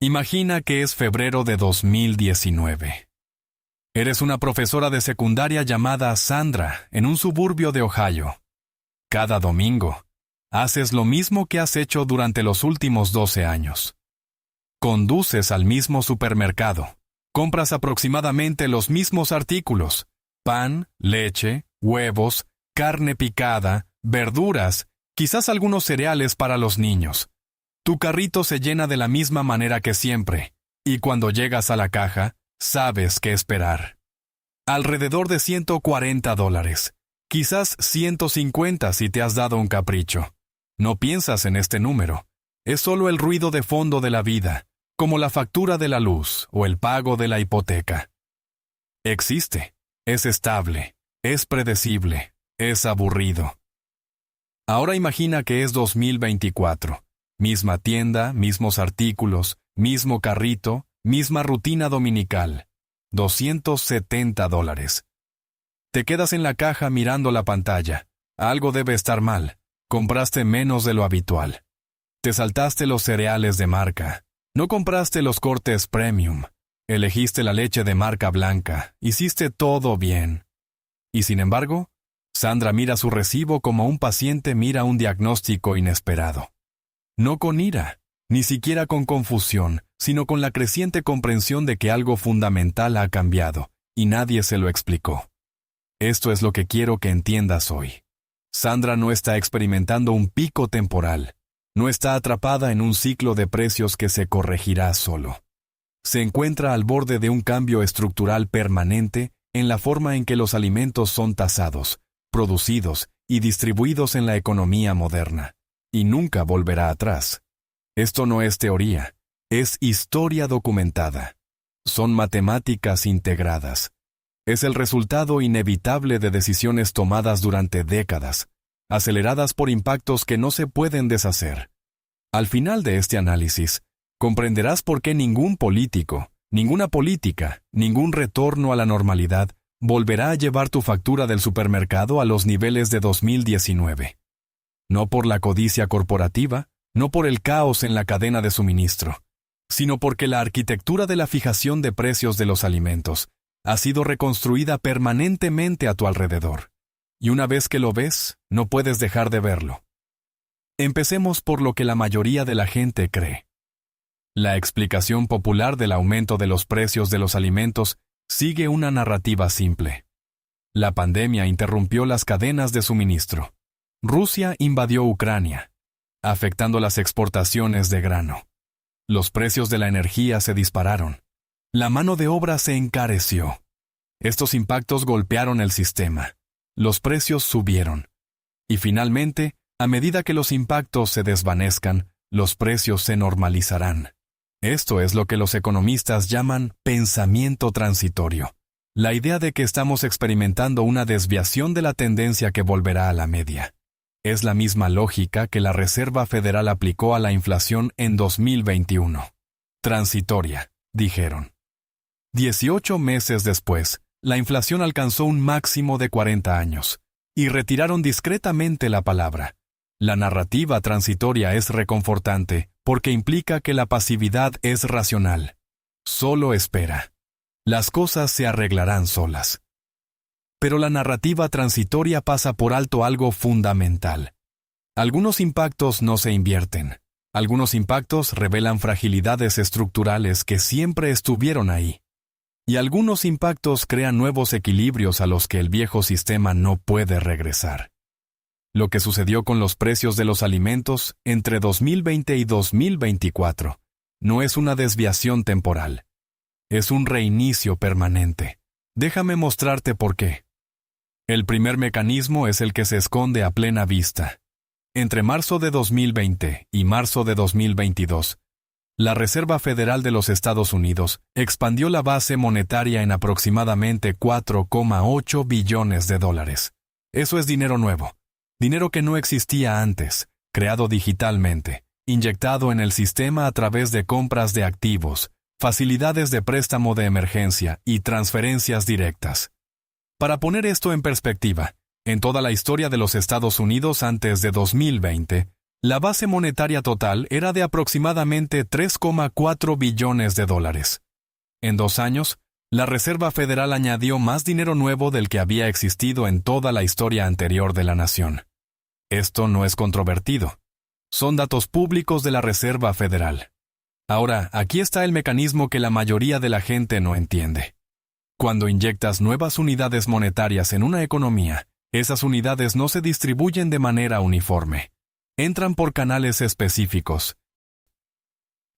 Imagina que es febrero de 2019. Eres una profesora de secundaria llamada Sandra en un suburbio de Ohio. Cada domingo, haces lo mismo que has hecho durante los últimos 12 años. Conduces al mismo supermercado. Compras aproximadamente los mismos artículos: pan, leche, huevos, carne picada, verduras, quizás algunos cereales para los niños. Tu carrito se llena de la misma manera que siempre, y cuando llegas a la caja, sabes qué esperar. Alrededor de $140, quizás 150 si te has dado un capricho. No piensas en este número. Es solo el ruido de fondo de la vida, como la factura de la luz o el pago de la hipoteca. Existe, es estable, es predecible, es aburrido. Ahora imagina que es 2024. Misma tienda, mismos artículos, mismo carrito, misma rutina dominical. $270. Te quedas en la caja mirando la pantalla. Algo debe estar mal. Compraste menos de lo habitual. Te saltaste los cereales de marca. No compraste los cortes premium. Elegiste la leche de marca blanca. Hiciste todo bien. Y sin embargo, Sandra mira su recibo como un paciente mira un diagnóstico inesperado. No con ira, ni siquiera con confusión, sino con la creciente comprensión de que algo fundamental ha cambiado, y nadie se lo explicó. Esto es lo que quiero que entiendas hoy. Sandra no está experimentando un pico temporal. No está atrapada en un ciclo de precios que se corregirá solo. Se encuentra al borde de un cambio estructural permanente en la forma en que los alimentos son tasados, producidos y distribuidos en la economía moderna. Y nunca volverá atrás. Esto no es teoría, es historia documentada. Son matemáticas integradas. Es el resultado inevitable de decisiones tomadas durante décadas, aceleradas por impactos que no se pueden deshacer. Al final de este análisis, comprenderás por qué ningún político, ninguna política, ningún retorno a la normalidad volverá a llevar tu factura del supermercado a los niveles de 2019. No por la codicia corporativa, no por el caos en la cadena de suministro, sino porque la arquitectura de la fijación de precios de los alimentos ha sido reconstruida permanentemente a tu alrededor. Y una vez que lo ves, no puedes dejar de verlo. Empecemos por lo que la mayoría de la gente cree. La explicación popular del aumento de los precios de los alimentos sigue una narrativa simple. La pandemia interrumpió las cadenas de suministro. Rusia invadió Ucrania, afectando las exportaciones de grano. Los precios de la energía se dispararon. La mano de obra se encareció. Estos impactos golpearon el sistema. Los precios subieron. Y finalmente, a medida que los impactos se desvanezcan, los precios se normalizarán. Esto es lo que los economistas llaman pensamiento transitorio. La idea de que estamos experimentando una desviación de la tendencia que volverá a la media. Es la misma lógica que la Reserva Federal aplicó a la inflación en 2021. Transitoria, dijeron. 18 meses después, la inflación alcanzó un máximo de 40 años, y retiraron discretamente la palabra. La narrativa transitoria es reconfortante porque implica que la pasividad es racional. Solo espera. Las cosas se arreglarán solas. Pero la narrativa transitoria pasa por alto algo fundamental. Algunos impactos no se invierten. Algunos impactos revelan fragilidades estructurales que siempre estuvieron ahí. Y algunos impactos crean nuevos equilibrios a los que el viejo sistema no puede regresar. Lo que sucedió con los precios de los alimentos entre 2020 y 2024 no es una desviación temporal. Es un reinicio permanente. Déjame mostrarte por qué. El primer mecanismo es el que se esconde a plena vista. Entre marzo de 2020 y marzo de 2022, la Reserva Federal de los Estados Unidos expandió la base monetaria en aproximadamente $4,8 billones. Eso es dinero nuevo, dinero que no existía antes, creado digitalmente, inyectado en el sistema a través de compras de activos, facilidades de préstamo de emergencia y transferencias directas. Para poner esto en perspectiva, en toda la historia de los Estados Unidos antes de 2020, La base monetaria total era de aproximadamente 3,4 billones de dólares. En 2 años, la Reserva Federal añadió más dinero nuevo del que había existido en toda la historia anterior de la nación. Esto no es controvertido. Son datos públicos de la Reserva Federal. Ahora, aquí está el mecanismo que la mayoría de la gente no entiende. Cuando inyectas nuevas unidades monetarias en una economía, esas unidades no se distribuyen de manera uniforme. Entran por canales específicos.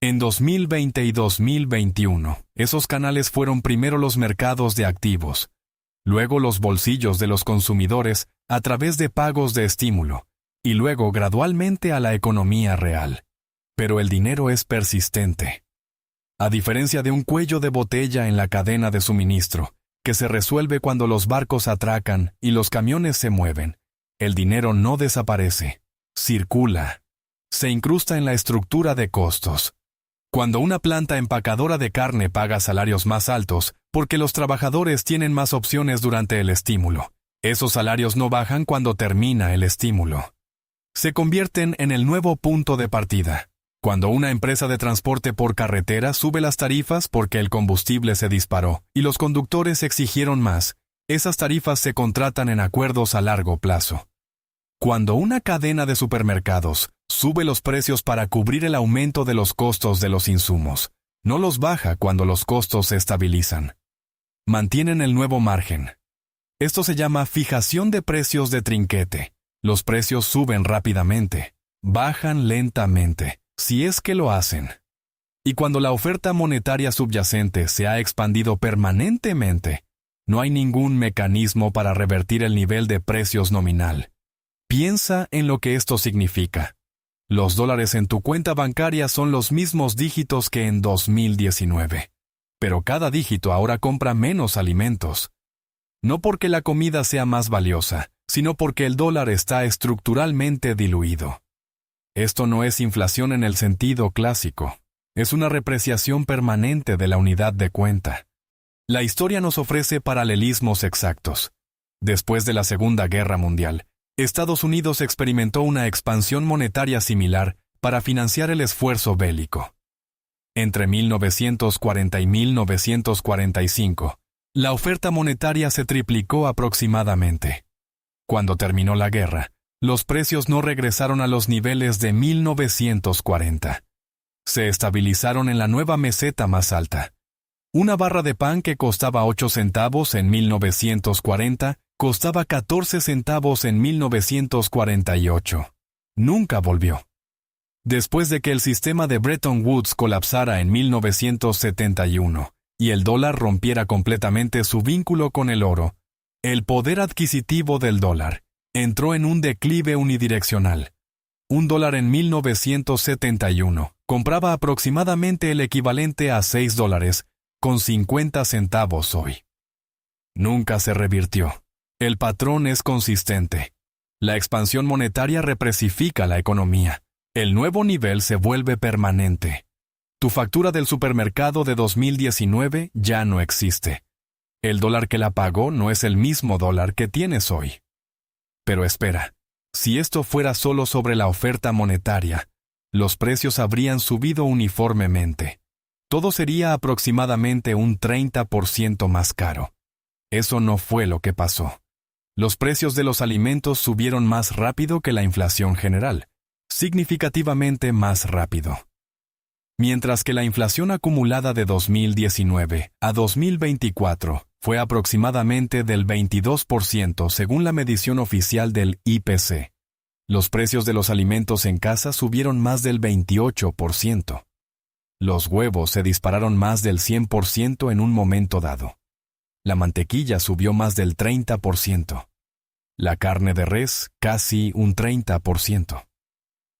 En 2020 y 2021, esos canales fueron primero los mercados de activos, luego los bolsillos de los consumidores a través de pagos de estímulo, y luego gradualmente a la economía real. Pero el dinero es persistente. A diferencia de un cuello de botella en la cadena de suministro, que se resuelve cuando los barcos atracan y los camiones se mueven, el dinero no desaparece, circula, se incrusta en la estructura de costos. Cuando una planta empacadora de carne paga salarios más altos porque los trabajadores tienen más opciones durante el estímulo, esos salarios no bajan cuando termina el estímulo. Se convierten en el nuevo punto de partida. Cuando una empresa de transporte por carretera sube las tarifas porque el combustible se disparó y los conductores exigieron más, esas tarifas se contratan en acuerdos a largo plazo. Cuando una cadena de supermercados sube los precios para cubrir el aumento de los costos de los insumos, no los baja cuando los costos se estabilizan. Mantienen el nuevo margen. Esto se llama fijación de precios de trinquete. Los precios suben rápidamente, bajan lentamente, si es que lo hacen. Y cuando la oferta monetaria subyacente se ha expandido permanentemente, no hay ningún mecanismo para revertir el nivel de precios nominal. Piensa en lo que esto significa. Los dólares en tu cuenta bancaria son los mismos dígitos que en 2019. Pero cada dígito ahora compra menos alimentos. No porque la comida sea más valiosa, sino porque el dólar está estructuralmente diluido. Esto no es inflación en el sentido clásico. Es una repreciación permanente de la unidad de cuenta. La historia nos ofrece paralelismos exactos. Después de la Segunda Guerra Mundial, Estados Unidos experimentó una expansión monetaria similar para financiar el esfuerzo bélico. Entre 1940 y 1945, la oferta monetaria se triplicó aproximadamente. Cuando terminó la guerra, los precios no regresaron a los niveles de 1940. Se estabilizaron en la nueva meseta más alta. Una barra de pan que costaba 8 centavos en 1940 costaba 14 centavos en 1948. Nunca volvió. Después de que el sistema de Bretton Woods colapsara en 1971 y el dólar rompiera completamente su vínculo con el oro, el poder adquisitivo del dólar entró en un declive unidireccional. Un dólar en 1971 compraba aproximadamente el equivalente a $6 con 50 centavos hoy. Nunca se revirtió. El patrón es consistente. La expansión monetaria represifica la economía. El nuevo nivel se vuelve permanente. Tu factura del supermercado de 2019 ya no existe. El dólar que la pagó no es el mismo dólar que tienes hoy. Pero espera, si esto fuera solo sobre la oferta monetaria, los precios habrían subido uniformemente. Todo sería aproximadamente un 30% más caro. Eso no fue lo que pasó. Los precios de los alimentos subieron más rápido que la inflación general, significativamente más rápido. Mientras que la inflación acumulada de 2019 a 2024 fue aproximadamente del 22% según la medición oficial del IPC. Los precios de los alimentos en casa subieron más del 28%. Los huevos se dispararon más del 100% en un momento dado. La mantequilla subió más del 30%. La carne de res, casi un 30%.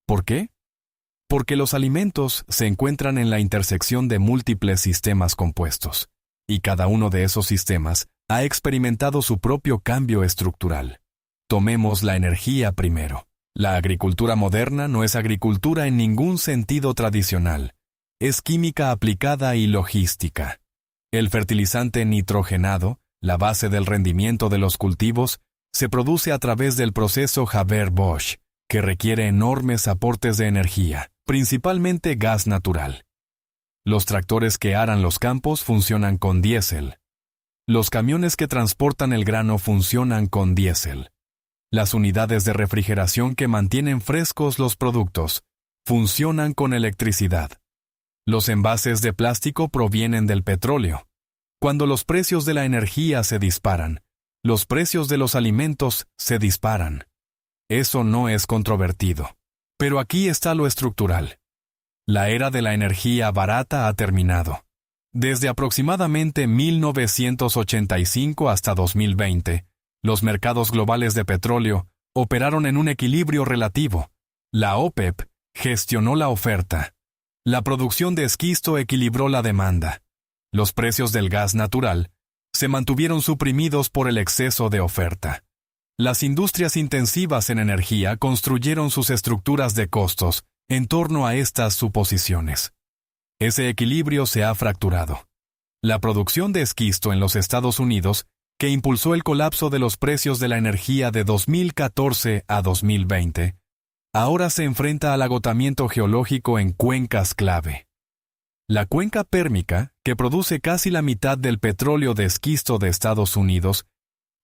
¿Por qué? Porque los alimentos se encuentran en la intersección de múltiples sistemas compuestos, y cada uno de esos sistemas ha experimentado su propio cambio estructural. Tomemos la energía primero. La agricultura moderna no es agricultura en ningún sentido tradicional. Es química aplicada y logística. El fertilizante nitrogenado, la base del rendimiento de los cultivos, se produce a través del proceso Haber-Bosch, que requiere enormes aportes de energía, principalmente gas natural. Los tractores que aran los campos funcionan con diésel. Los camiones que transportan el grano funcionan con diésel. Las unidades de refrigeración que mantienen frescos los productos funcionan con electricidad. Los envases de plástico provienen del petróleo. Cuando los precios de la energía se disparan, los precios de los alimentos se disparan. Eso no es controvertido. Pero aquí está lo estructural. La era de la energía barata ha terminado. Desde aproximadamente 1985 hasta 2020, los mercados globales de petróleo operaron en un equilibrio relativo. La OPEP gestionó la oferta. La producción de esquisto equilibró la demanda. Los precios del gas natural se mantuvieron suprimidos por el exceso de oferta. Las industrias intensivas en energía construyeron sus estructuras de costos en torno a estas suposiciones. Ese equilibrio se ha fracturado. La producción de esquisto en los Estados Unidos, que impulsó el colapso de los precios de la energía de 2014 a 2020, ahora se enfrenta al agotamiento geológico en cuencas clave. La cuenca pérmica, que produce casi la mitad del petróleo de esquisto de Estados Unidos,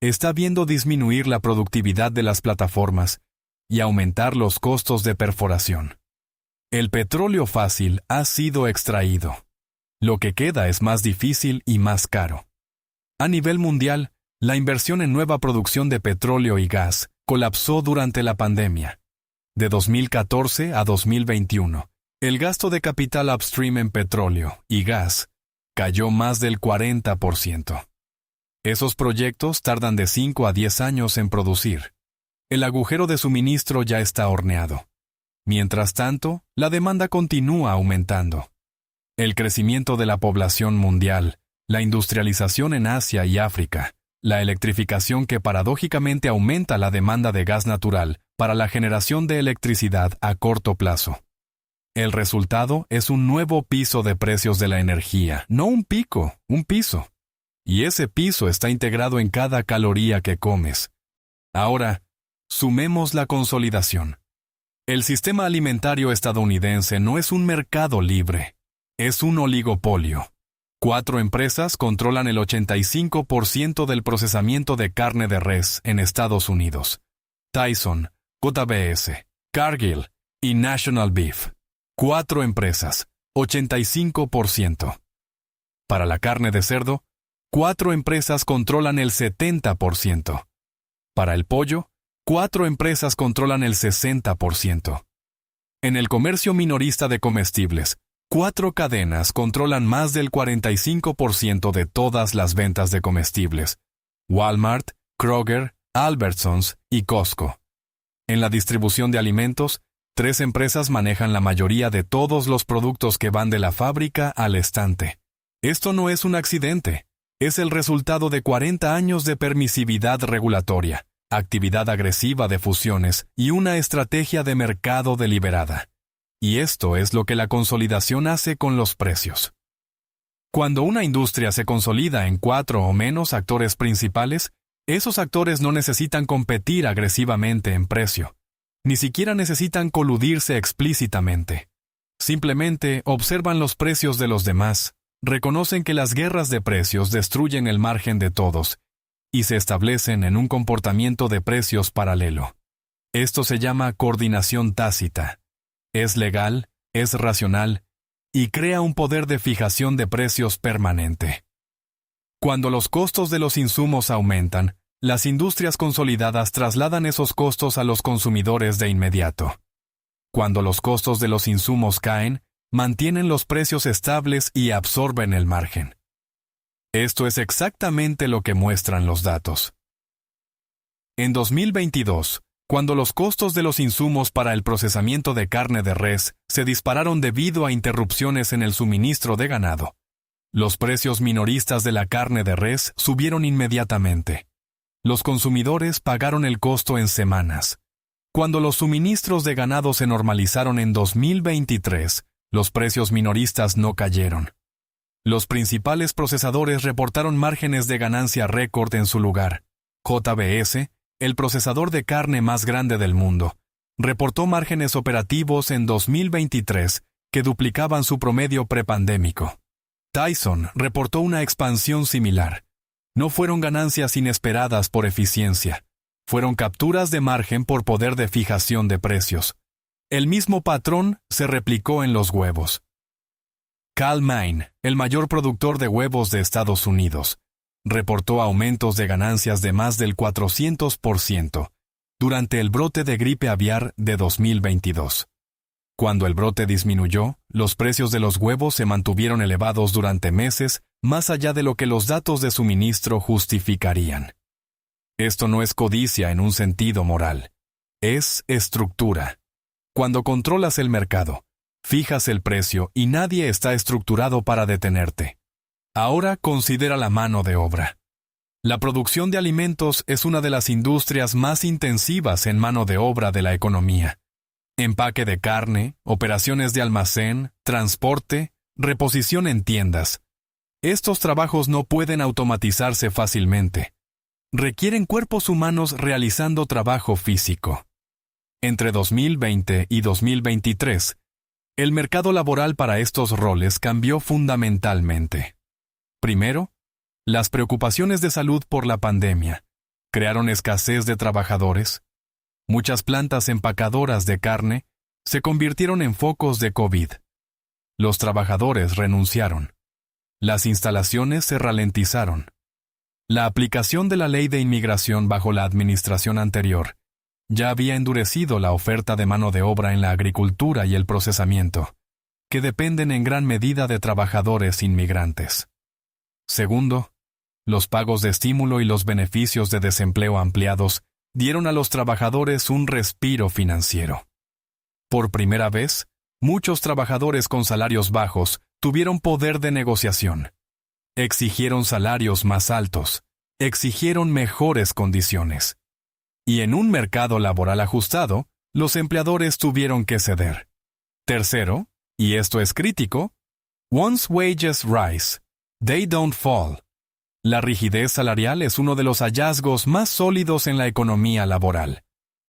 está viendo disminuir la productividad de las plataformas y aumentar los costos de perforación. El petróleo fácil ha sido extraído. Lo que queda es más difícil y más caro. A nivel mundial, la inversión en nueva producción de petróleo y gas colapsó durante la pandemia. De 2014 a 2021, el gasto de capital upstream en petróleo y gas cayó más del 40%. Esos proyectos tardan de 5 a 10 años en producir. El agujero de suministro ya está horneado. Mientras tanto, la demanda continúa aumentando. El crecimiento de la población mundial, la industrialización en Asia y África, la electrificación que paradójicamente aumenta la demanda de gas natural para la generación de electricidad a corto plazo. El resultado es un nuevo piso de precios de la energía, no un pico, un piso. Y ese piso está integrado en cada caloría que comes. Ahora, sumemos la consolidación. El sistema alimentario estadounidense no es un mercado libre, es un oligopolio. 4 empresas controlan el 85% del procesamiento de carne de res en Estados Unidos. Tyson, JBS, Cargill y National Beef. 4 empresas, 85%. Para la carne de cerdo, 4 empresas controlan el 70%. Para el pollo, 4 empresas controlan el 60%. En el comercio minorista de comestibles, 4 cadenas controlan más del 45% de todas las ventas de comestibles: Walmart, Kroger, Albertsons y Costco. En la distribución de alimentos, 3 empresas manejan la mayoría de todos los productos que van de la fábrica al estante. Esto no es un accidente. Es el resultado de 40 años de permisividad regulatoria, actividad agresiva de fusiones y una estrategia de mercado deliberada. Y esto es lo que la consolidación hace con los precios. Cuando una industria se consolida en 4 o menos actores principales, esos actores no necesitan competir agresivamente en precio. Ni siquiera necesitan coludirse explícitamente. Simplemente observan los precios de los demás, reconocen que las guerras de precios destruyen el margen de todos y se establecen en un comportamiento de precios paralelo. Esto se llama coordinación tácita. Es legal, es racional y crea un poder de fijación de precios permanente. Cuando los costos de los insumos aumentan, las industrias consolidadas trasladan esos costos a los consumidores de inmediato. Cuando los costos de los insumos caen, mantienen los precios estables y absorben el margen. Esto es exactamente lo que muestran los datos. En 2022, cuando los costos de los insumos para el procesamiento de carne de res se dispararon debido a interrupciones en el suministro de ganado, los precios minoristas de la carne de res subieron inmediatamente. Los consumidores pagaron el costo en semanas. Cuando los suministros de ganado se normalizaron en 2023, los precios minoristas no cayeron. Los principales procesadores reportaron márgenes de ganancia récord en su lugar. JBS, el procesador de carne más grande del mundo, reportó márgenes operativos en 2023 que duplicaban su promedio prepandémico. Tyson reportó una expansión similar. No fueron ganancias inesperadas por eficiencia, fueron capturas de margen por poder de fijación de precios. El mismo patrón se replicó en los huevos. Cal-Maine, el mayor productor de huevos de Estados Unidos, reportó aumentos de ganancias de más del 400% durante el brote de gripe aviar de 2022. Cuando el brote disminuyó, los precios de los huevos se mantuvieron elevados durante meses, más allá de lo que los datos de suministro justificarían. Esto no es codicia en un sentido moral. Es estructura. Cuando controlas el mercado, fijas el precio y nadie está estructurado para detenerte. Ahora considera la mano de obra. La producción de alimentos es una de las industrias más intensivas en mano de obra de la economía. Empaque de carne, operaciones de almacén, transporte, reposición en tiendas. Estos trabajos no pueden automatizarse fácilmente. Requieren cuerpos humanos realizando trabajo físico. Entre 2020 y 2023, el mercado laboral para estos roles cambió fundamentalmente. Primero, las preocupaciones de salud por la pandemia crearon escasez de trabajadores. Muchas plantas empacadoras de carne se convirtieron en focos de COVID. Los trabajadores renunciaron. Las instalaciones se ralentizaron. La aplicación de la ley de inmigración bajo la administración anterior ya había endurecido la oferta de mano de obra en la agricultura y el procesamiento, que dependen en gran medida de trabajadores inmigrantes. Segundo, los pagos de estímulo y los beneficios de desempleo ampliados dieron a los trabajadores un respiro financiero. Por primera vez, muchos trabajadores con salarios bajos tuvieron poder de negociación. Exigieron salarios más altos, exigieron mejores condiciones. Y en un mercado laboral ajustado, los empleadores tuvieron que ceder. Tercero, y esto es crítico, once wages rise, they don't fall. La rigidez salarial es uno de los hallazgos más sólidos en la economía laboral.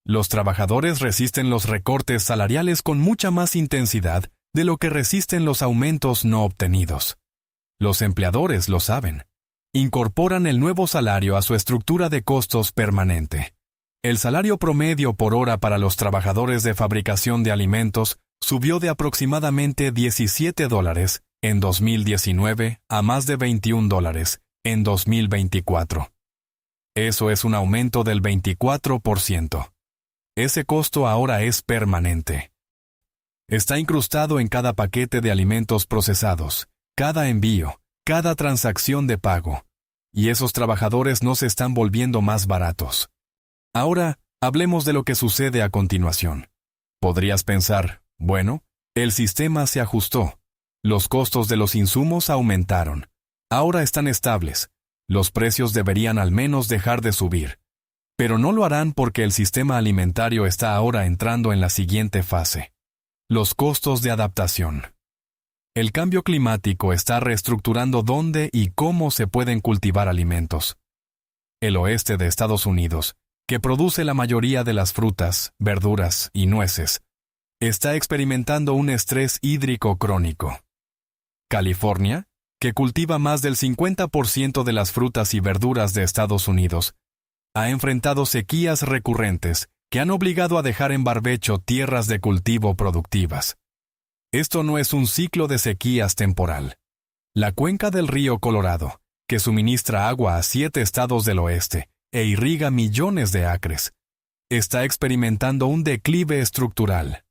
Los trabajadores resisten los recortes salariales con mucha más intensidad de lo que resisten los aumentos no obtenidos. Los empleadores lo saben. Incorporan el nuevo salario a su estructura de costos permanente. El salario promedio por hora para los trabajadores de fabricación de alimentos subió de aproximadamente $17 en 2019 a más de $21 en 2024. Eso es un aumento del 24%. Ese costo ahora es permanente. Está incrustado en cada paquete de alimentos procesados, cada envío, cada transacción de pago. Y esos trabajadores no se están volviendo más baratos. Ahora, hablemos de lo que sucede a continuación. Podrías pensar, bueno, el sistema se ajustó. Los costos de los insumos aumentaron. Ahora están estables. Los precios deberían al menos dejar de subir. Pero no lo harán porque el sistema alimentario está ahora entrando en la siguiente fase. Los costos de adaptación. El cambio climático está reestructurando dónde y cómo se pueden cultivar alimentos. El oeste de Estados Unidos, que produce la mayoría de las frutas, verduras y nueces, está experimentando un estrés hídrico crónico. California, que cultiva más del 50% de las frutas y verduras de Estados Unidos, ha enfrentado sequías recurrentes que han obligado a dejar en barbecho tierras de cultivo productivas. Esto no es un ciclo de sequías temporal. La cuenca del río Colorado, que suministra agua a 7 estados del oeste e irriga millones de acres, está experimentando un declive estructural.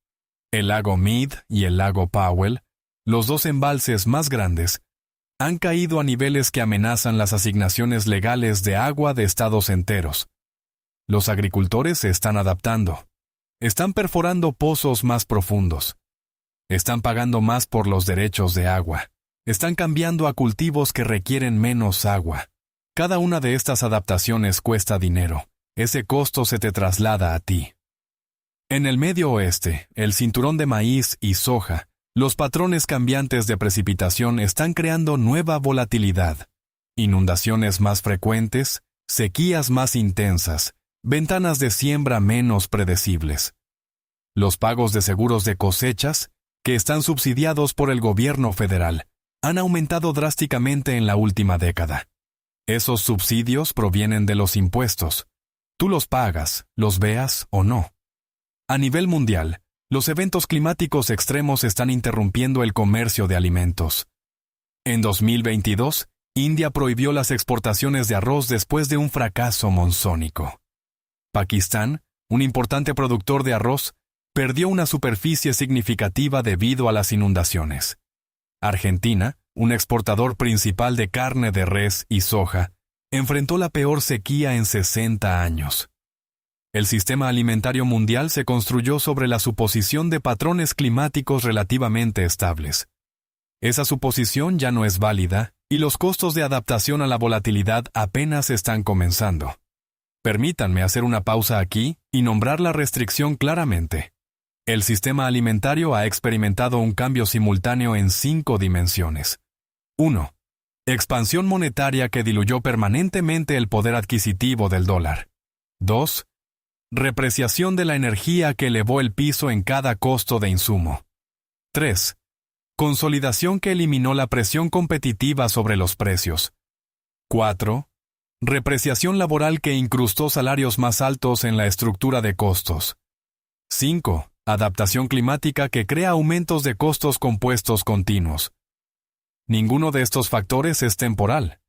El lago Mead y el lago Powell, los dos embalses más grandes, han caído a niveles que amenazan las asignaciones legales de agua de estados enteros. Los agricultores se están adaptando. Están perforando pozos más profundos. Están pagando más por los derechos de agua. Están cambiando a cultivos que requieren menos agua. Cada una de estas adaptaciones cuesta dinero. Ese costo se te traslada a ti. En el Medio Oeste, el cinturón de maíz y soja, los patrones cambiantes de precipitación están creando nueva volatilidad. Inundaciones más frecuentes, sequías más intensas, ventanas de siembra menos predecibles. Los pagos de seguros de cosechas, que están subsidiados por el gobierno federal, han aumentado drásticamente en la última década. Esos subsidios provienen de los impuestos. Tú los pagas, los veas o no. A nivel mundial, los eventos climáticos extremos están interrumpiendo el comercio de alimentos. En 2022, India prohibió las exportaciones de arroz después de un fracaso monzónico. Pakistán, un importante productor de arroz, perdió una superficie significativa debido a las inundaciones. Argentina, un exportador principal de carne de res y soja, enfrentó la peor sequía en 60 años. El sistema alimentario mundial se construyó sobre la suposición de patrones climáticos relativamente estables. Esa suposición ya no es válida y los costos de adaptación a la volatilidad apenas están comenzando. Permítanme hacer una pausa aquí y nombrar la restricción claramente. El sistema alimentario ha experimentado un cambio simultáneo en 5 dimensiones. 1. Expansión monetaria que diluyó permanentemente el poder adquisitivo del dólar. 2. Repreciación de la energía que elevó el piso en cada costo de insumo. 3. Consolidación que eliminó la presión competitiva sobre los precios. 4. Repreciación laboral que incrustó salarios más altos en la estructura de costos. 5. Adaptación climática que crea aumentos de costos compuestos continuos. Ninguno de estos factores es temporal.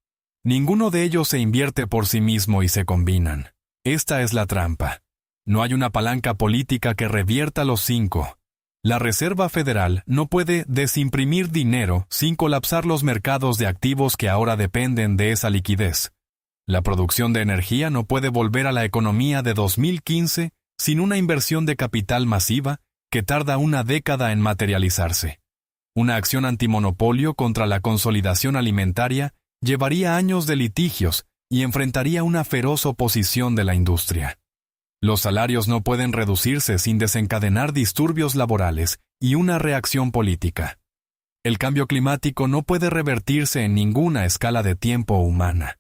Ninguno de ellos se invierte por sí mismo y se combinan. Esta es la trampa. No hay una palanca política que revierta los 5. La Reserva Federal no puede desimprimir dinero sin colapsar los mercados de activos que ahora dependen de esa liquidez. La producción de energía no puede volver a la economía de 2015 sin una inversión de capital masiva que tarda una década en materializarse. Una acción antimonopolio contra la consolidación alimentaria llevaría años de litigios y enfrentaría una feroz oposición de la industria. Los salarios no pueden reducirse sin desencadenar disturbios laborales y una reacción política. El cambio climático no puede revertirse en ninguna escala de tiempo humana.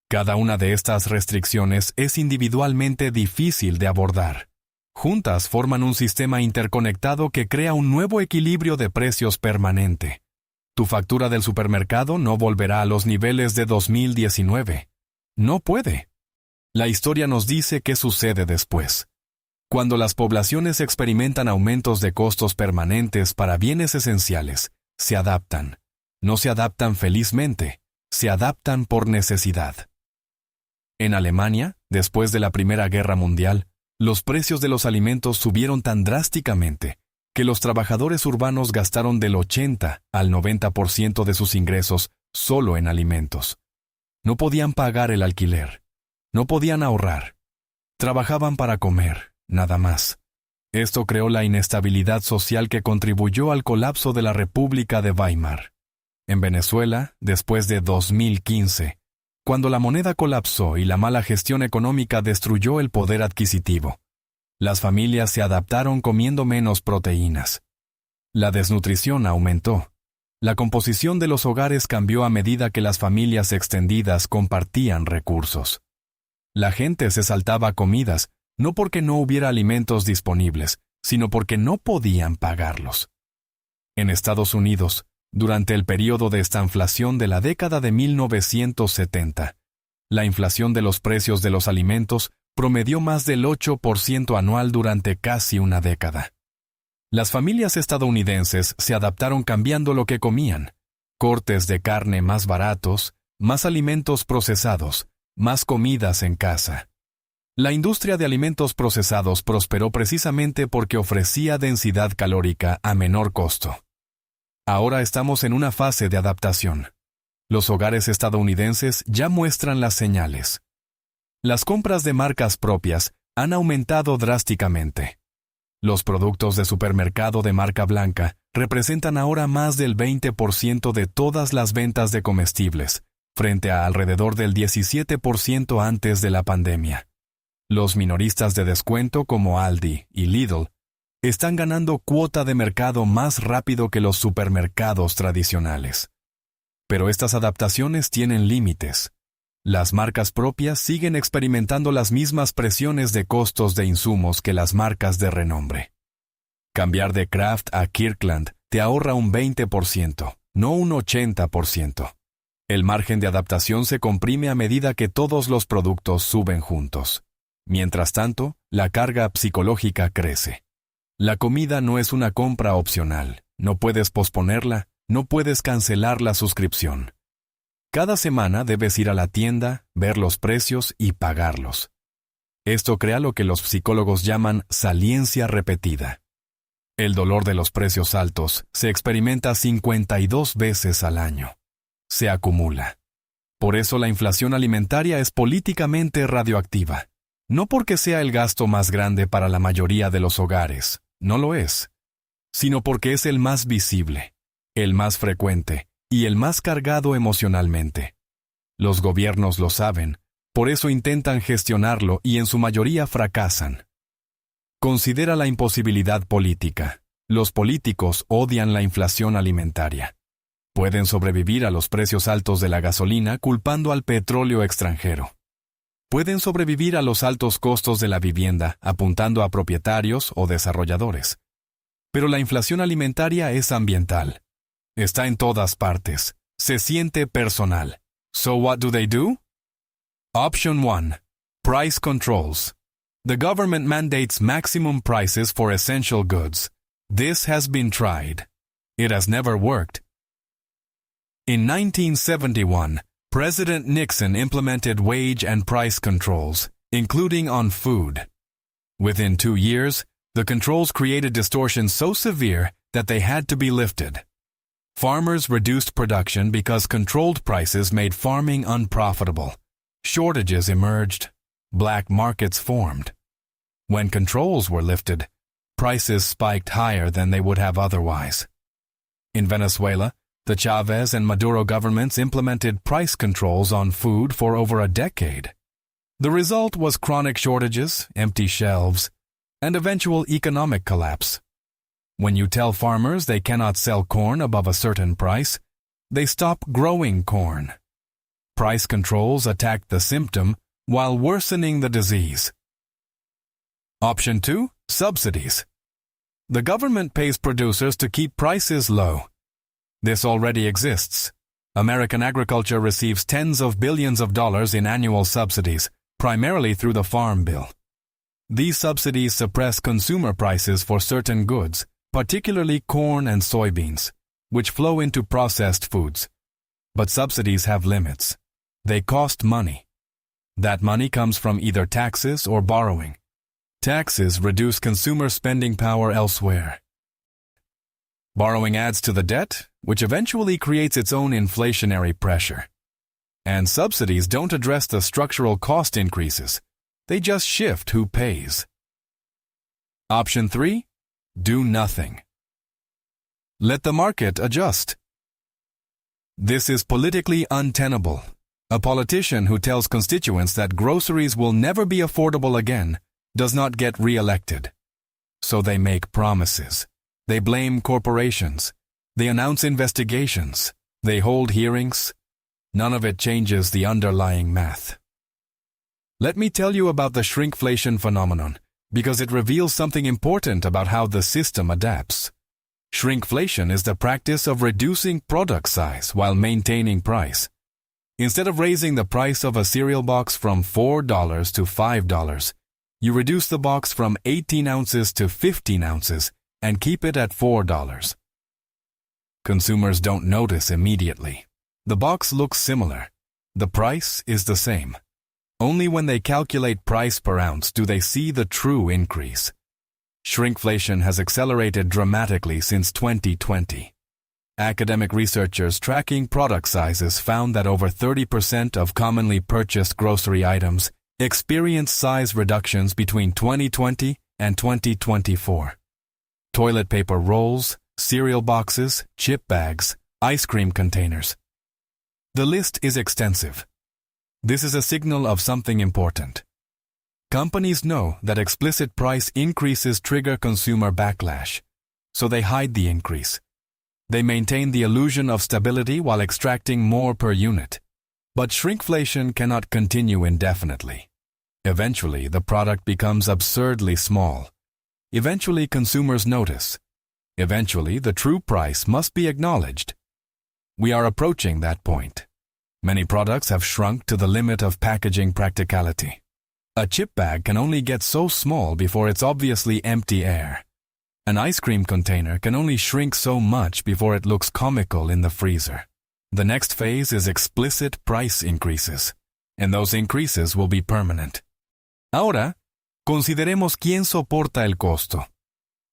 Cada una de estas restricciones es individualmente difícil de abordar. Juntas forman un sistema interconectado que crea un nuevo equilibrio de precios permanente. Tu factura del supermercado no volverá a los niveles de 2019. No puede. La historia nos dice qué sucede después. Cuando las poblaciones experimentan aumentos de costos permanentes para bienes esenciales, se adaptan. No se adaptan felizmente, se adaptan por necesidad. En Alemania, después de la Primera Guerra Mundial, los precios de los alimentos subieron tan drásticamente que los trabajadores urbanos gastaron del 80 al 90% de sus ingresos solo en alimentos. No podían pagar el alquiler. No podían ahorrar. Trabajaban para comer, nada más. Esto creó la inestabilidad social que contribuyó al colapso de la República de Weimar. En Venezuela, después de 2015, cuando la moneda colapsó y la mala gestión económica destruyó el poder adquisitivo, las familias se adaptaron comiendo menos proteínas. La desnutrición aumentó. La composición de los hogares cambió a medida que las familias extendidas compartían recursos. La gente se saltaba comidas, no porque no hubiera alimentos disponibles, sino porque no podían pagarlos. En Estados Unidos, durante el período de estanflación de la década de 1970, la inflación de los precios de los alimentos promedió más del 8% anual durante casi una década. Las familias estadounidenses se adaptaron cambiando lo que comían: cortes de carne más baratos, más alimentos procesados, más comidas en casa. La industria de alimentos procesados prosperó precisamente porque ofrecía densidad calórica a menor costo. Ahora estamos en una fase de adaptación. Los hogares estadounidenses ya muestran las señales. Las compras de marcas propias han aumentado drásticamente. Los productos de supermercado de marca blanca representan ahora más del 20% de todas las ventas de comestibles, frente a alrededor del 17% antes de la pandemia. Los minoristas de descuento como Aldi y Lidl están ganando cuota de mercado más rápido que los supermercados tradicionales. Pero estas adaptaciones tienen límites. Las marcas propias siguen experimentando las mismas presiones de costos de insumos que las marcas de renombre. Cambiar de Kraft a Kirkland te ahorra un 20%, no un 80%. El margen de adaptación se comprime a medida que todos los productos suben juntos. Mientras tanto, la carga psicológica crece. La comida no es una compra opcional. No puedes posponerla, no puedes cancelar la suscripción. Cada semana debes ir a la tienda, ver los precios y pagarlos. Esto crea lo que los psicólogos llaman saliencia repetida. El dolor de los precios altos se experimenta 52 veces al año. Se acumula. Por eso la inflación alimentaria es políticamente radioactiva. No porque sea el gasto más grande para la mayoría de los hogares, no lo es, sino porque es el más visible, el más frecuente y el más cargado emocionalmente. Los gobiernos lo saben, por eso intentan gestionarlo y en su mayoría fracasan. Considera la imposibilidad política. Los políticos odian la inflación alimentaria. Pueden sobrevivir a los precios altos de la gasolina culpando al petróleo extranjero. Pueden sobrevivir a los altos costos de la vivienda apuntando a propietarios o desarrolladores. Pero la inflación alimentaria es ambiental. Está en todas partes. Se siente personal. So what do? Option 1. Price controls. The government mandates maximum prices for essential goods. This has been tried. It has never worked. In 1971, President Nixon implemented wage and price controls, including on food. Within 2 years, the controls created distortions so severe that they had to be lifted. Farmers reduced production because controlled prices made farming unprofitable. Shortages emerged. Black markets formed. When controls were lifted, prices spiked higher than they would have otherwise. In Venezuela, the Chavez and Maduro governments implemented price controls on food for over a decade. The result was chronic shortages, empty shelves, and eventual economic collapse. When you tell farmers they cannot sell corn above a certain price, they stop growing corn. Price controls attack the symptom while worsening the disease. Option 2. Subsidies. The government pays producers to keep prices low. This already exists. American agriculture receives tens of billions of dollars in annual subsidies, primarily through the Farm Bill. These subsidies suppress consumer prices for certain goods, particularly corn and soybeans, which flow into processed foods. But subsidies have limits. They cost money. That money comes from either taxes or borrowing. Taxes reduce consumer spending power elsewhere. Borrowing adds to the debt, which eventually creates its own inflationary pressure. And subsidies don't address the structural cost increases. They just shift who pays. Option 3. Do nothing. Let the market adjust. This is politically untenable. A politician who tells constituents that groceries will never be affordable again does not get re-elected. So they make promises. They blame corporations. They announce investigations. They hold hearings. None of it changes the underlying math. Let me tell you about the shrinkflation phenomenon, because it reveals something important about how the system adapts. Shrinkflation is the practice of reducing product size while maintaining price. Instead of raising the price of a cereal box from $4 to $5, you reduce the box from 18 ounces to 15 ounces and keep it at $4. Consumers don't notice immediately. The box looks similar. The price is the same. Only when they calculate price per ounce do they see the true increase. Shrinkflation has accelerated dramatically since 2020. Academic researchers tracking product sizes found that over 30% of commonly purchased grocery items experienced size reductions between 2020 and 2024. Toilet paper rolls, cereal boxes, chip bags, ice cream containers. The list is extensive. This is a signal of something important. Companies know that explicit price increases trigger consumer backlash, so they hide the increase. They maintain the illusion of stability while extracting more per unit. But shrinkflation cannot continue indefinitely. Eventually, the product becomes absurdly small. Eventually consumers notice. Eventually the true price must be acknowledged. We are approaching that point. Many products have shrunk to the limit of packaging practicality. A chip bag can only get so small before it's obviously empty air. An ice cream container can only shrink so much before it looks comical in the freezer. The next phase is explicit price increases, and those increases will be permanent. Ahora, consideremos quién soporta el costo.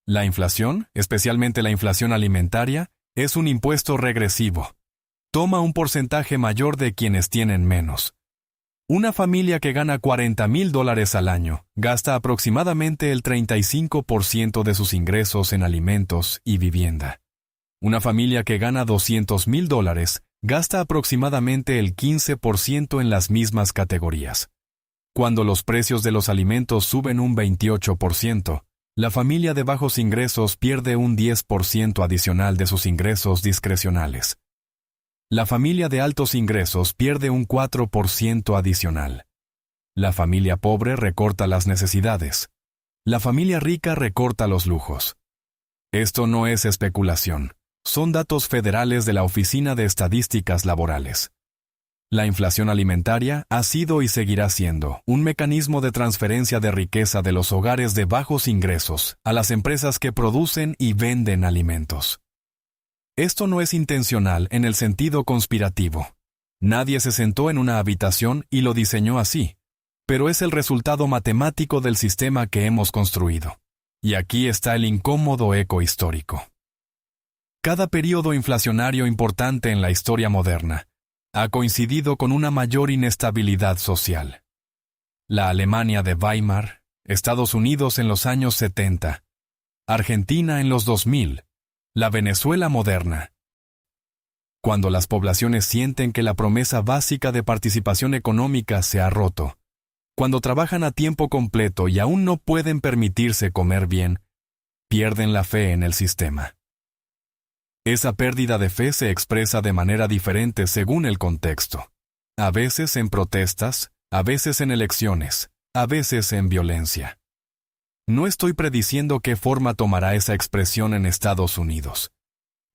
La inflación, especialmente la inflación alimentaria, es un impuesto regresivo. Toma un porcentaje mayor de quienes tienen menos. Una familia que gana $40,000 al año gasta aproximadamente el 35% de sus ingresos en alimentos y vivienda. Una familia que gana $200,000 gasta aproximadamente el 15% en las mismas categorías. Cuando los precios de los alimentos suben un 28%, la familia de bajos ingresos pierde un 10% adicional de sus ingresos discrecionales. La familia de altos ingresos pierde un 4% adicional. La familia pobre recorta las necesidades. La familia rica recorta los lujos. Esto no es especulación. Son datos federales de la Oficina de Estadísticas Laborales. La inflación alimentaria ha sido y seguirá siendo un mecanismo de transferencia de riqueza de los hogares de bajos ingresos a las empresas que producen y venden alimentos. Esto no es intencional en el sentido conspirativo. Nadie se sentó en una habitación y lo diseñó así, pero es el resultado matemático del sistema que hemos construido. Y aquí está el incómodo eco histórico. Cada período inflacionario importante en la historia moderna ha coincidido con una mayor inestabilidad social. La Alemania de Weimar, Estados Unidos en los años 70, Argentina en los 2000, la Venezuela moderna. Cuando las poblaciones sienten que la promesa básica de participación económica se ha roto, cuando trabajan a tiempo completo y aún no pueden permitirse comer bien, pierden la fe en el sistema. Esa pérdida de fe se expresa de manera diferente según el contexto. A veces en protestas, a veces en elecciones, a veces en violencia. No estoy prediciendo qué forma tomará esa expresión en Estados Unidos.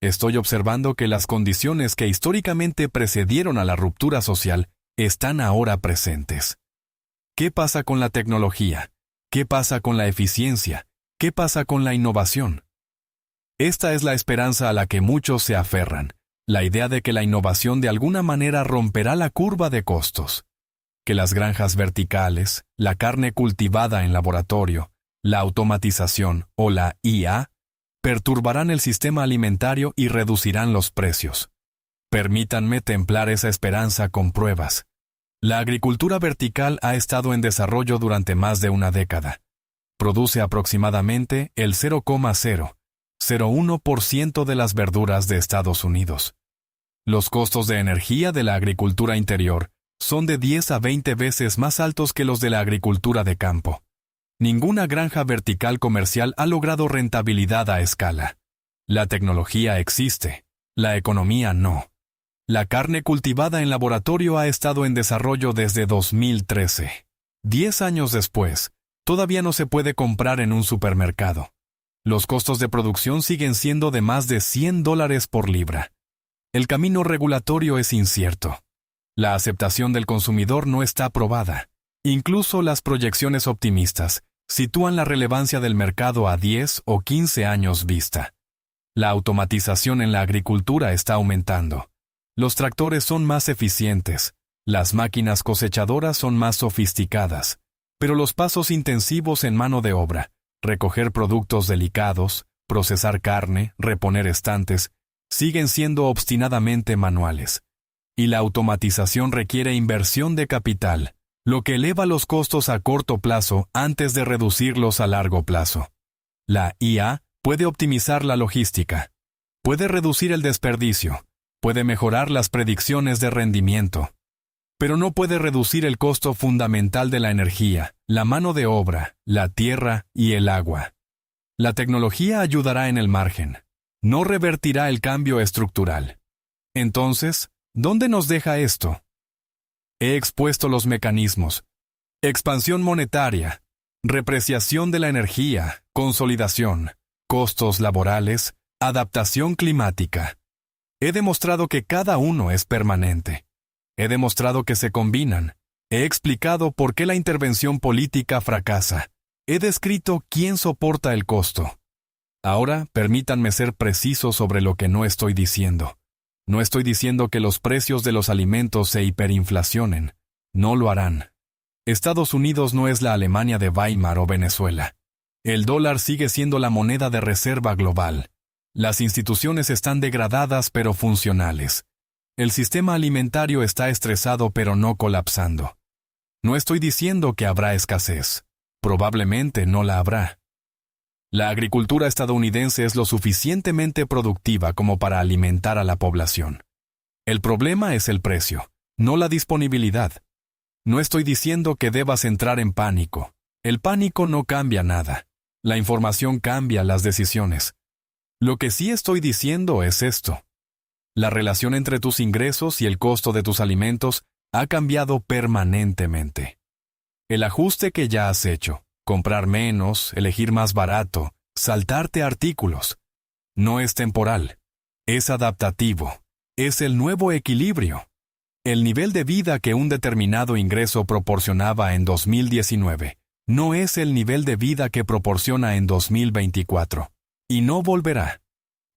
Estoy observando que las condiciones que históricamente precedieron a la ruptura social están ahora presentes. ¿Qué pasa con la tecnología? ¿Qué pasa con la eficiencia? ¿Qué pasa con la innovación? Esta es la esperanza a la que muchos se aferran, la idea de que la innovación de alguna manera romperá la curva de costos, que las granjas verticales, la carne cultivada en laboratorio, la automatización o la IA perturbarán el sistema alimentario y reducirán los precios. Permítanme templar esa esperanza con pruebas. La agricultura vertical ha estado en desarrollo durante más de una década. Produce aproximadamente el 0,001% de las verduras de Estados Unidos. Los costos de energía de la agricultura interior son de 10 a 20 veces más altos que los de la agricultura de campo. Ninguna granja vertical comercial ha logrado rentabilidad a escala. La tecnología existe, la economía no. La carne cultivada en laboratorio ha estado en desarrollo desde 2013. 10 años después, todavía no se puede comprar en un supermercado. Los costos de producción siguen siendo de más de $100 por libra. El camino regulatorio es incierto. La aceptación del consumidor no está probada. Incluso las proyecciones optimistas sitúan la relevancia del mercado a 10 o 15 años vista. La automatización en la agricultura está aumentando. Los tractores son más eficientes, las máquinas cosechadoras son más sofisticadas, pero los pasos intensivos en mano de obra, recoger productos delicados, procesar carne, reponer estantes, siguen siendo obstinadamente manuales. Y la automatización requiere inversión de capital, lo que eleva los costos a corto plazo antes de reducirlos a largo plazo. La IA puede optimizar la logística, puede reducir el desperdicio, puede mejorar las predicciones de rendimiento, pero no puede reducir el costo fundamental de la energía, la mano de obra, la tierra y el agua. La tecnología ayudará en el margen, no revertirá el cambio estructural. Entonces, ¿dónde nos deja esto? He expuesto los mecanismos. Expansión monetaria, repreciación de la energía, consolidación, costos laborales, adaptación climática. He demostrado que cada uno es permanente. He demostrado que se combinan. He explicado por qué la intervención política fracasa. He descrito quién soporta el costo. Ahora, permítanme ser preciso sobre lo que no estoy diciendo. No estoy diciendo que los precios de los alimentos se hiperinflacionen. No lo harán. Estados Unidos no es la Alemania de Weimar o Venezuela. El dólar sigue siendo la moneda de reserva global. Las instituciones están degradadas pero funcionales. El sistema alimentario está estresado pero no colapsando. No estoy diciendo que habrá escasez. Probablemente no la habrá. La agricultura estadounidense es lo suficientemente productiva como para alimentar a la población. El problema es el precio, no la disponibilidad. No estoy diciendo que debas entrar en pánico. El pánico no cambia nada. La información cambia las decisiones. Lo que sí estoy diciendo es esto. La relación entre tus ingresos y el costo de tus alimentos ha cambiado permanentemente. El ajuste que ya has hecho, comprar menos, elegir más barato, saltarte artículos, no es temporal, es adaptativo, es el nuevo equilibrio. El nivel de vida que un determinado ingreso proporcionaba en 2019 no es el nivel de vida que proporciona en 2024, y no volverá.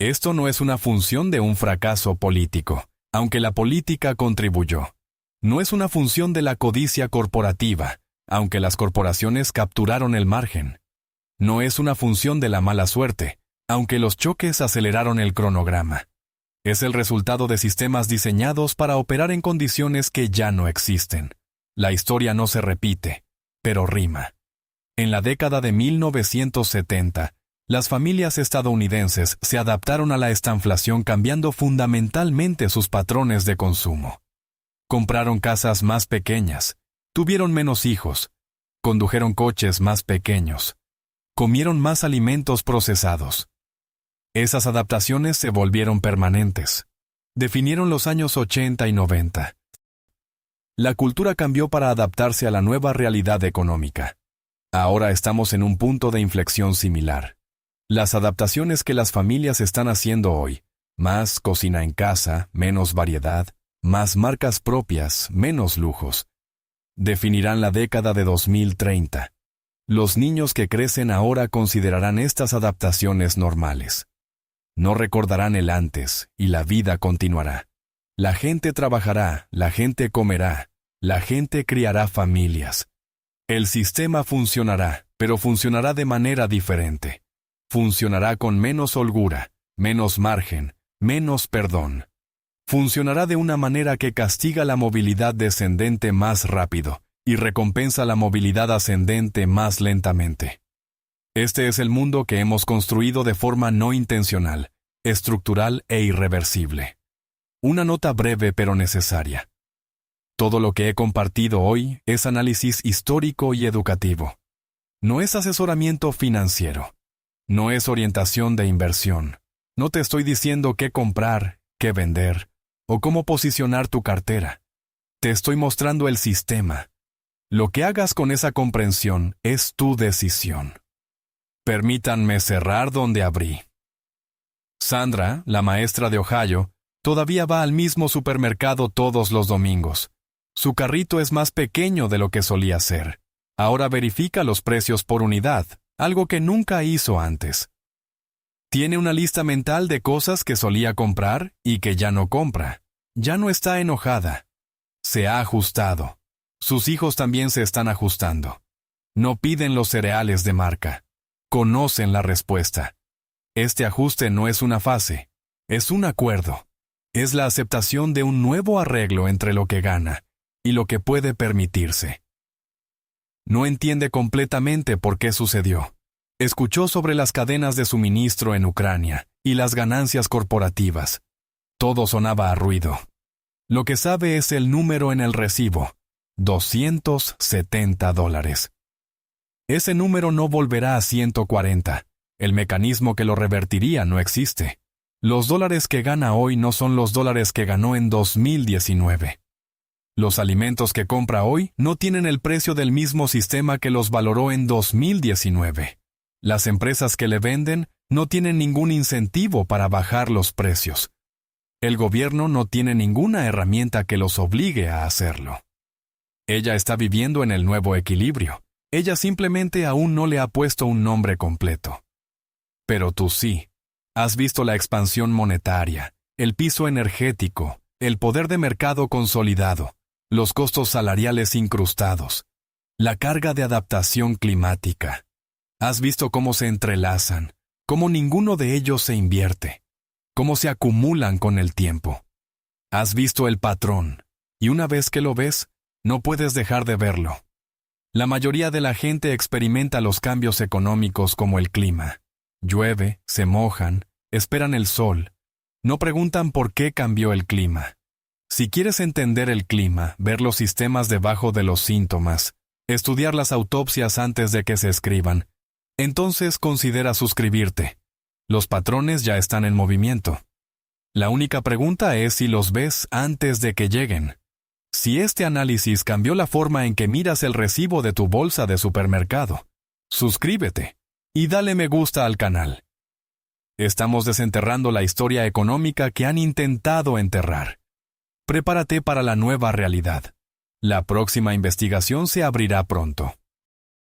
Esto no es una función de un fracaso político, aunque la política contribuyó. No es una función de la codicia corporativa, aunque las corporaciones capturaron el margen. No es una función de la mala suerte, aunque los choques aceleraron el cronograma. Es el resultado de sistemas diseñados para operar en condiciones que ya no existen. La historia no se repite, pero rima. En la década de 1970, las familias estadounidenses se adaptaron a la estanflación cambiando fundamentalmente sus patrones de consumo. Compraron casas más pequeñas, tuvieron menos hijos, condujeron coches más pequeños, comieron más alimentos procesados. Esas adaptaciones se volvieron permanentes. Definieron los años 80 y 90. La cultura cambió para adaptarse a la nueva realidad económica. Ahora estamos en un punto de inflexión similar. Las adaptaciones que las familias están haciendo hoy, más cocina en casa, menos variedad, más marcas propias, menos lujos, definirán la década de 2030. Los niños que crecen ahora considerarán estas adaptaciones normales. No recordarán el antes y la vida continuará. La gente trabajará, la gente comerá, la gente criará familias. El sistema funcionará, pero funcionará de manera diferente. Funcionará con menos holgura, menos margen, menos perdón. Funcionará de una manera que castiga la movilidad descendente más rápido y recompensa la movilidad ascendente más lentamente. Este es el mundo que hemos construido de forma no intencional, estructural e irreversible. Una nota breve pero necesaria. Todo lo que he compartido hoy es análisis histórico y educativo. No es asesoramiento financiero. No es orientación de inversión. No te estoy diciendo qué comprar, qué vender, o cómo posicionar tu cartera. Te estoy mostrando el sistema. Lo que hagas con esa comprensión es tu decisión. Permítanme cerrar donde abrí. Sandra, la maestra de Ohio, todavía va al mismo supermercado todos los domingos. Su carrito es más pequeño de lo que solía ser. Ahora verifica los precios por unidad, algo que nunca hizo antes. Tiene una lista mental de cosas que solía comprar y que ya no compra. Ya no está enojada. Se ha ajustado. Sus hijos también se están ajustando. No piden los cereales de marca. Conocen la respuesta. Este ajuste no es una fase, es un acuerdo. Es la aceptación de un nuevo arreglo entre lo que gana y lo que puede permitirse. No entiende completamente por qué sucedió. Escuchó sobre las cadenas de suministro en Ucrania y las ganancias corporativas. Todo sonaba a ruido. Lo que sabe es el número en el recibo, $270. Ese número no volverá a 140. El mecanismo que lo revertiría no existe. Los dólares que gana hoy no son los dólares que ganó en 2019. Los alimentos que compra hoy no tienen el precio del mismo sistema que los valoró en 2019. Las empresas que le venden no tienen ningún incentivo para bajar los precios. El gobierno no tiene ninguna herramienta que los obligue a hacerlo. Ella está viviendo en el nuevo equilibrio. Ella simplemente aún no le ha puesto un nombre completo. Pero tú sí. Has visto la expansión monetaria, el piso energético, el poder de mercado consolidado, los costos salariales incrustados, la carga de adaptación climática. Has visto cómo se entrelazan, cómo ninguno de ellos se invierte, cómo se acumulan con el tiempo. Has visto el patrón, y una vez que lo ves, no puedes dejar de verlo. La mayoría de la gente experimenta los cambios económicos como el clima. Llueve, se mojan, esperan el sol. No preguntan por qué cambió el clima. Si quieres entender el clima, ver los sistemas debajo de los síntomas, estudiar las autopsias antes de que se escriban, entonces considera suscribirte. Los patrones ya están en movimiento. La única pregunta es si los ves antes de que lleguen. Si este análisis cambió la forma en que miras el recibo de tu bolsa de supermercado, suscríbete y dale me gusta al canal. Estamos desenterrando la historia económica que han intentado enterrar. Prepárate para la nueva realidad. La próxima investigación se abrirá pronto.